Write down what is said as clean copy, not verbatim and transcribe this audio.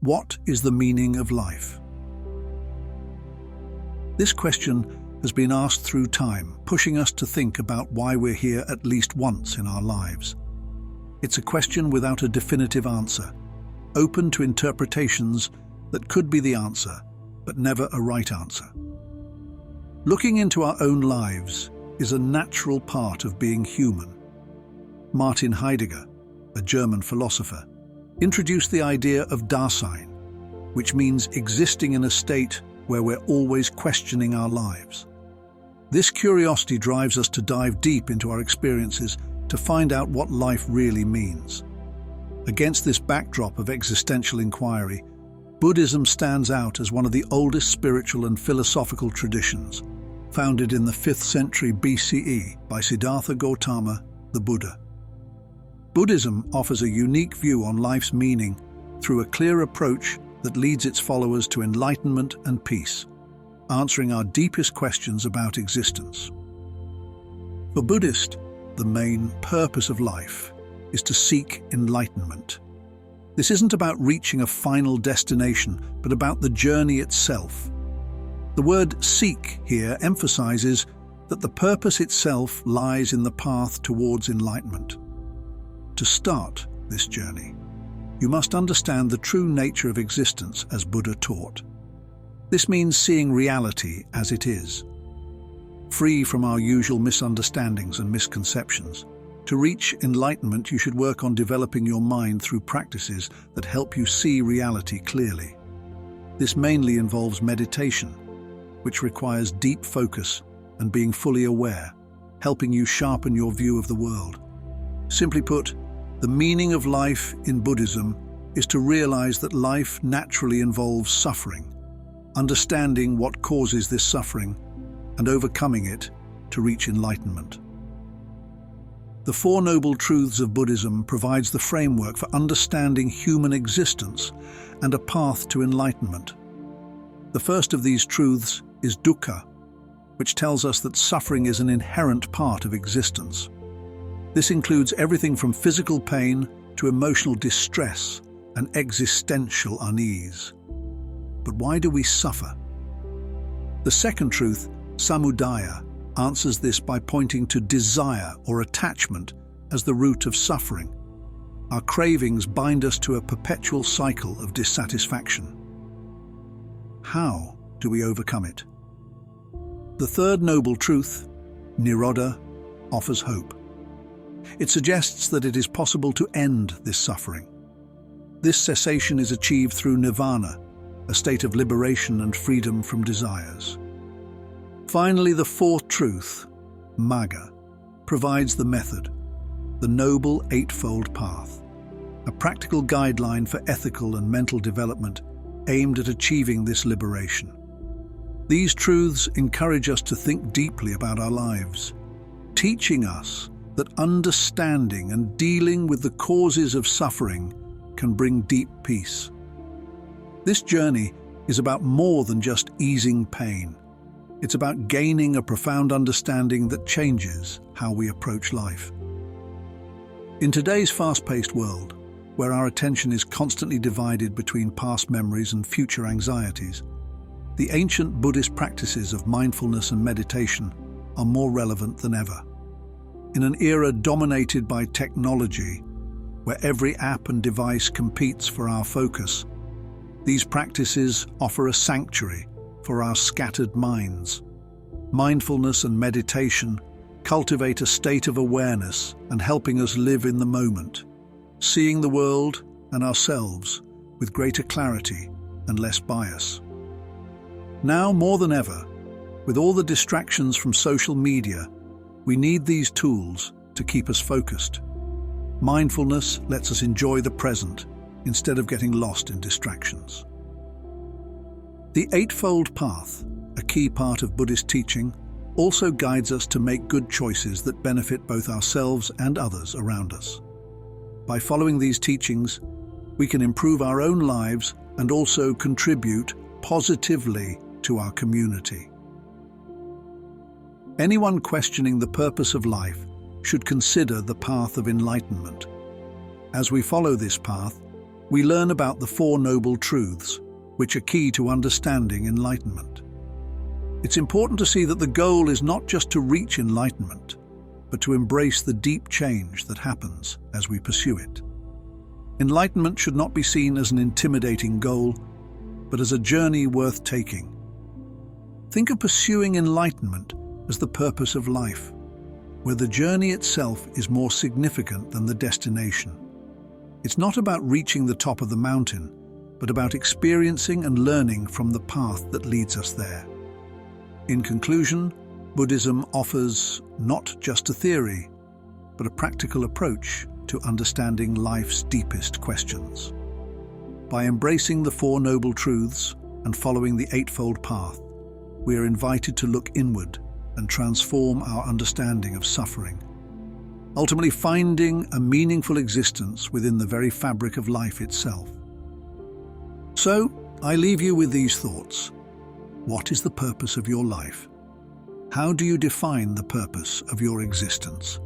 What is the meaning of life? This question has been asked through time, pushing us to think about why we're here at least once in our lives. It's a question without a definitive answer, open to interpretations that could be the answer, but never a right answer. Looking into our own lives is a natural part of being human. Martin Heidegger, a German philosopher, introduced the idea of Dasein, which means existing in a state where we're always questioning our lives. This curiosity drives us to dive deep into our experiences to find out what life really means. Against this backdrop of existential inquiry, Buddhism stands out as one of the oldest spiritual and philosophical traditions, founded in the 5th century BCE by Siddhartha Gautama, the Buddha. Buddhism offers a unique view on life's meaning through a clear approach that leads its followers to enlightenment and peace, answering our deepest questions about existence. For Buddhists, the main purpose of life is to seek enlightenment. This isn't about reaching a final destination, but about the journey itself. The word seek here emphasizes that the purpose itself lies in the path towards enlightenment. To start this journey, you must understand the true nature of existence as Buddha taught. This means seeing reality as it is, free from our usual misunderstandings and misconceptions. To reach enlightenment, you should work on developing your mind through practices that help you see reality clearly. This mainly involves meditation, which requires deep focus and being fully aware, helping you sharpen your view of the world. Simply put, the meaning of life in Buddhism is to realize that life naturally involves suffering, understanding what causes this suffering, and overcoming it to reach enlightenment. The Four Noble Truths of Buddhism provides the framework for understanding human existence and a path to enlightenment. The first of these truths is dukkha, which tells us that suffering is an inherent part of existence. This includes everything from physical pain to emotional distress and existential unease. But why do we suffer? The second truth, samudaya, answers this by pointing to desire or attachment as the root of suffering. Our cravings bind us to a perpetual cycle of dissatisfaction. How do we overcome it? The third noble truth, nirodha, offers hope. It suggests that it is possible to end this suffering. This cessation is achieved through nirvana, a state of liberation and freedom from desires. Finally, the fourth truth, magga, provides the method, the Noble Eightfold Path, a practical guideline for ethical and mental development aimed at achieving this liberation. These truths encourage us to think deeply about our lives, teaching us that understanding and dealing with the causes of suffering can bring deep peace. This journey is about more than just easing pain. It's about gaining a profound understanding that changes how we approach life. In today's fast-paced world, where our attention is constantly divided between past memories and future anxieties, the ancient Buddhist practices of mindfulness and meditation are more relevant than ever. In an era dominated by technology, where every app and device competes for our focus, these practices offer a sanctuary for our scattered minds. Mindfulness and meditation cultivate a state of awareness and helping us live in the moment, seeing the world and ourselves with greater clarity and less bias. Now more than ever, with all the distractions from social media, we need these tools to keep us focused. Mindfulness lets us enjoy the present instead of getting lost in distractions. The Eightfold Path, a key part of Buddhist teaching, also guides us to make good choices that benefit both ourselves and others around us. By following these teachings, we can improve our own lives and also contribute positively to our community. Anyone questioning the purpose of life should consider the path of enlightenment. As we follow this path, we learn about the Four Noble Truths, which are key to understanding enlightenment. It's important to see that the goal is not just to reach enlightenment, but to embrace the deep change that happens as we pursue it. Enlightenment should not be seen as an intimidating goal, but as a journey worth taking. Think of pursuing enlightenment as the purpose of life, where the journey itself is more significant than the destination. It's not about reaching the top of the mountain, but about experiencing and learning from the path that leads us there. In conclusion, Buddhism offers not just a theory, but a practical approach to understanding life's deepest questions. By embracing the Four Noble Truths and following the Eightfold Path, we are invited to look inward and transform our understanding of suffering, ultimately finding a meaningful existence within the very fabric of life itself. So, I leave you with these thoughts. What is the purpose of your life? How do you define the purpose of your existence?